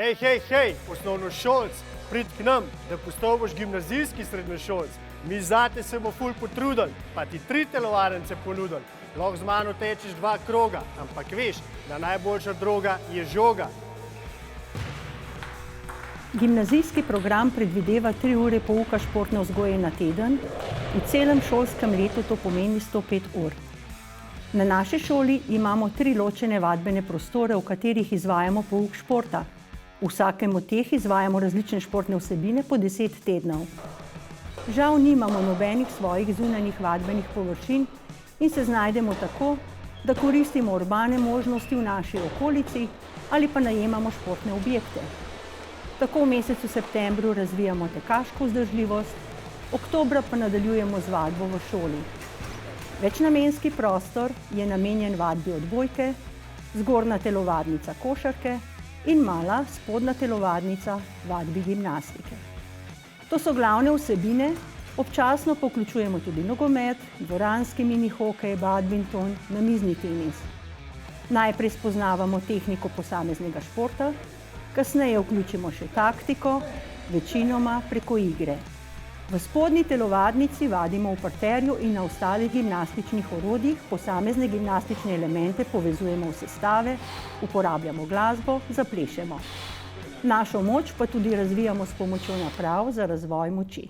Hej, osnovnošolc, prid k nam, da postaviš gimnazijski srednjošolc. Mi zate se bomo ful potrudili, pa ti 3 telovadnice ponudili. Lahko z mano tečeš 2 kroga, ampak veš, da najboljša droga je žoga. Gimnazijski program predvideva 3 ure pouka športne vzgoje na teden, v celem šolskem letu to pomeni 105 ur. Na naši šoli imamo 3 ločene vadbene prostore, v katerih izvajamo pouk športa. V vsakem od teh izvajamo različne športne vsebine po 10 tednov. Žal nimamo nobenih svojih zunanjih vadbenih površin in se znajdemo tako, da koristimo urbane možnosti v naši okolici ali pa najemamo športne objekte. Tako v mesecu septembru razvijamo tekaško vzdržljivost, oktobra pa nadaljujemo z vadbo v šoli. Večnamenski prostor je namenjen vadbi odbojke, zgornja telovadnica košarke in mala spodnja telovadnica vadbi gimnastike. To so glavne vsebine, občasno pa vključujemo tudi nogomet, dvoranski minihokej, badminton, namizni tenis. Najprej spoznavamo tehniko posameznega športa, kasneje vključimo še taktiko, večinoma preko igre. V spodnji telovadnici vadimo v parterju in na ostalih gimnastičnih orodjih, posamezne gimnastične elemente povezujemo v sestave, uporabljamo glasbo, zaplešemo. Našo moč pa tudi razvijamo s pomočjo naprav za razvoj moči.